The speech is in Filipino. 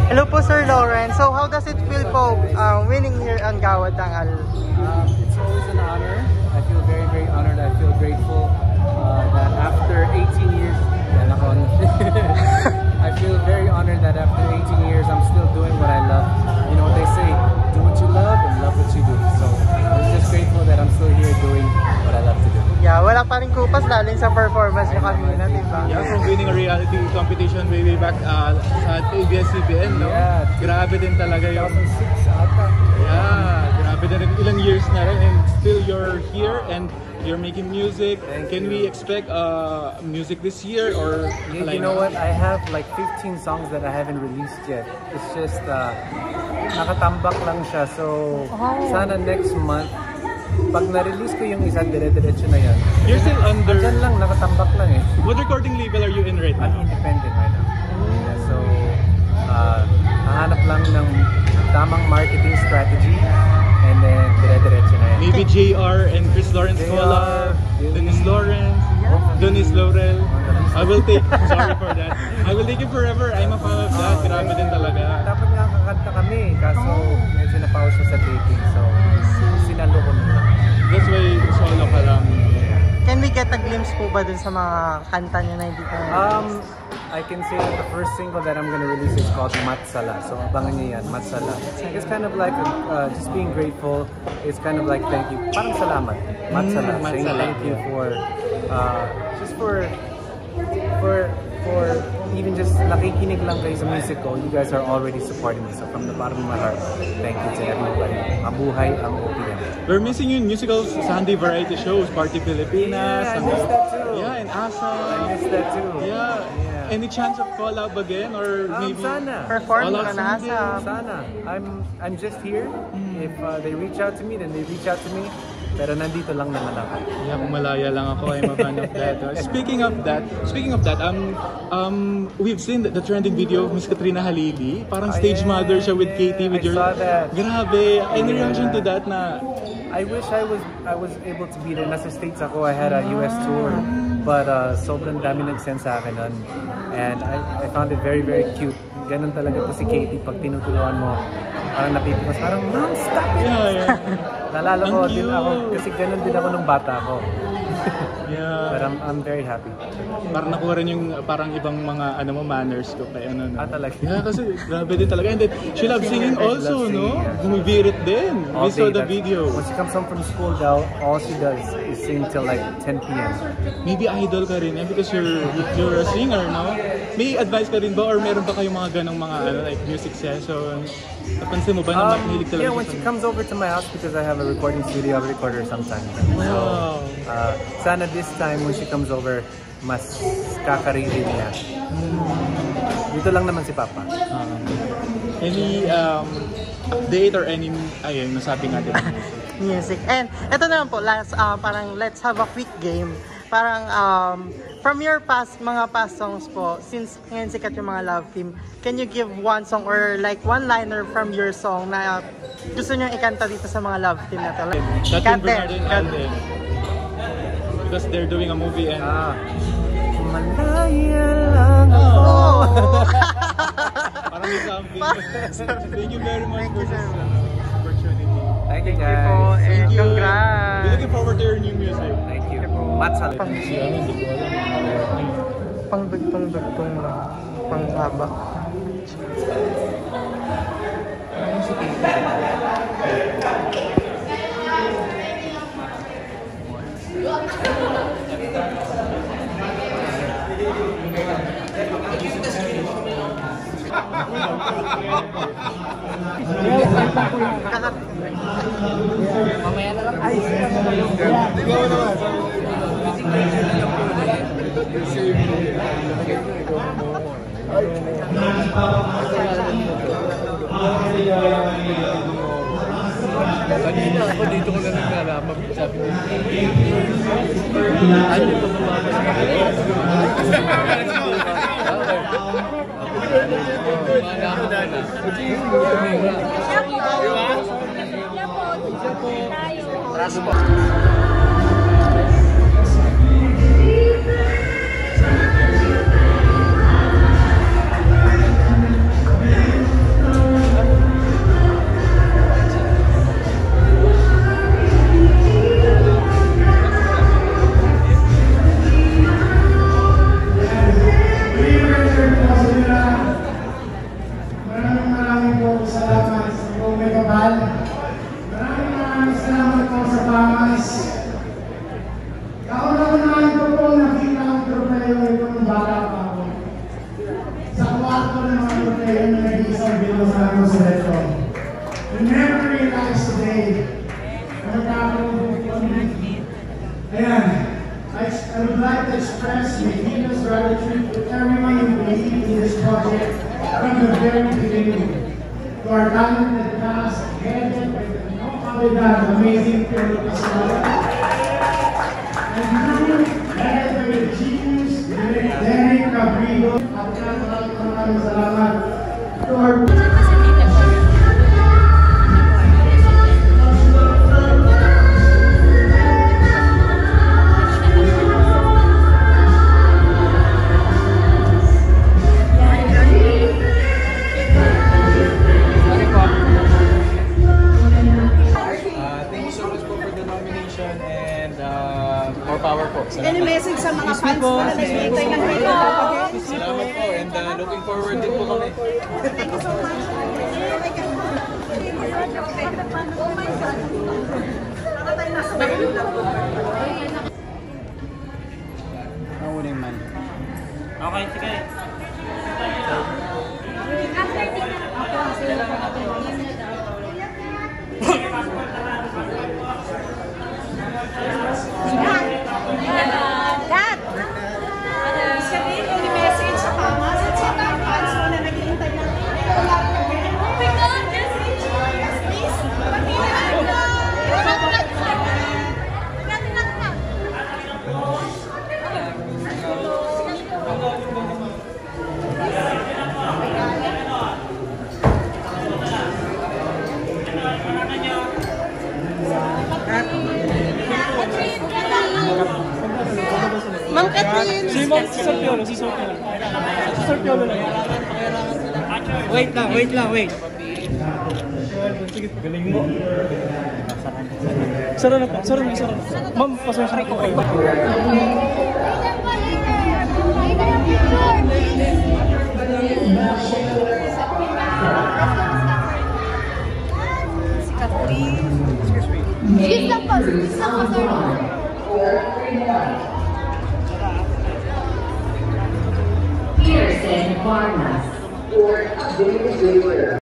Hello po, Sir Lauren. So, how does it feel po winning here on Gawad Dangal? It's always an honor. I feel very, very honored. I feel grateful that after 18 years, I feel very honored that after 18 years, I'm still doing what I love. You know, they say, do what you love and love what you do. So, I'm just grateful that I'm still here doing what I love to do. Yeah, wala pa rin kupas lalo sa performance nyo kanina, diba? Yeah, from winning a reality competition way back sa ABS-CBN, no? Yeah. Grabe din talaga yun. 2006 ata. Yeah, grabe din. Ilang years na rin and still you're here and you're making music. Can we expect music this year or You know what? I have like 15 songs that I haven't released yet. It's just nakatambak lang siya. So sana next month pag na-release ko yung isa, dire-diretso na yan. You're still under... Diyan lang, nakatambak lang eh. What recording label are you in right now? I'm independent right now. Yeah, so, hahanap lang ng tamang marketing strategy and then dire-diretso na yan. Maybe JR and Chris Lawrence collab, Dennis Lawrence, Dennis Laurel. I will take, sorry for that. I will take it forever. I'm a fan of that. Grabe din talaga. Dapat nga kakanta kami, kaso medyo na-pause siya sa dating. So, sinalo ko na. That's why solo ka lang. Can we get a glimpse po ba dun sa mga kanta nyo na hindi ka I can say that the first single that I'm gonna release is called Matsala. So abangan niyo yan, Matsala. It's kind of like just being grateful. It's kind of like thank you. Parang salamat. Matsala. Saying thank you for just for even just nakikinig lang kayo sa music ko. You guys are already supporting me. So from the bottom of my heart, thank you to everybody. Mabuhay ang OPM. We're missing you in musicals, Sunday variety shows, Party Pilipinas. Yeah, I miss that too. Yeah, and Asa. I miss that too. Yeah. Any chance of collab again or maybe Sana. perform Wala ka na sa... Sana. I'm just here. If they reach out to me, then they reach out to me. Pero nandito lang naman ako. Yeah, malaya lang ako. I'm a fan of that. Speaking of that, we've seen the trending video of Miss Katrina Halili. Parang stage mother siya with Katie. With I saw that. Grabe. Any reaction to that na... I wish I was able to be there. Nasa States ako. I had a US tour. But sobrang dami nag-send sa akin nun. And I found it very, very cute. Ganun talaga po si Katie pag tinutulungan mo. Parang napipimas. Parang, Mom, stop it! Yeah. Nalala ko din ako. Kasi ganun din ako nung bata ko. Yeah. But I'm very happy. Parang nakuha rin yung parang ibang mga manners ko kay ano. Talaga? Yeah, kasi grabe din talaga. And then, she loves singing also, no? Gumibirit din. We saw the video. When she comes home from school, all she does is sing till like 10 p.m. Maybe idol ka rin because you're a singer, no? May advice ka rin ba or meron pa kayong mga ganong mga like music sessions? Napansin mo ba na mahilig talaga? Yeah, when she comes over to my house because I have a recording studio, I'll record her sometimes. Wow. So, sana this time when she comes over, mas kakarili niya. Dito lang naman si Papa. Any date or any, ayun, nasabi nga din. music. And ito naman po, last, parang let's have a quick game. Parang from your mga past songs po, since ngayon sikat yung mga love team, can you give one song or like one liner from your song na gusto nyo ikanta dito sa mga love team na to? Like, Catherine Bernardo and Alden. Because they're doing a movie and... Malaya lang ako. Parang may something. Thank you very much for this opportunity. Thank you po, guys. and congrats. We're looking forward to your new music. Thank you. Matsal. Si ano, hindi ko alam. Pangdugtong lang. Panghaba. Ano si Katie? Mamaya na lang. Ay, ikaw naman. Kanina ako dito ko na naglalapag. Sabi ko, ano yung pababa sa kanila? isang bilang sa ako sa ito. Remember your lives today. Ayan. I would like to express my deepest gratitude to everyone who believed in this project from the very beginning. To our talented cast, headed by the no amazing Philip Casala. And crew, headed by the genius, Derek Cabrigo. At maraming salamat to our more power po. Any message sa mga fans mo na naghihintay ng hero? Salamat po and looking forward din po kami. Thank you so much. Oh my God. Para tayo nasa bayo lang. Naunin man. Okay, sige. Dad! Sabihin mo ni message sa Pamas at sa mga fans mo na naghihintay ng hero. Oh my God! Message! Yes, please! Pag-hintay na! Ma'am Catherine! Si Sir Piolo, si Sir Piolo. Si Sir Piolo lang. Wait lang. Sige, galing mo. Sara na po. Ma'am, pasensya na po kayo. Si Catherine. Excuse lang po, sir. Pearson Farmas or David Taylor.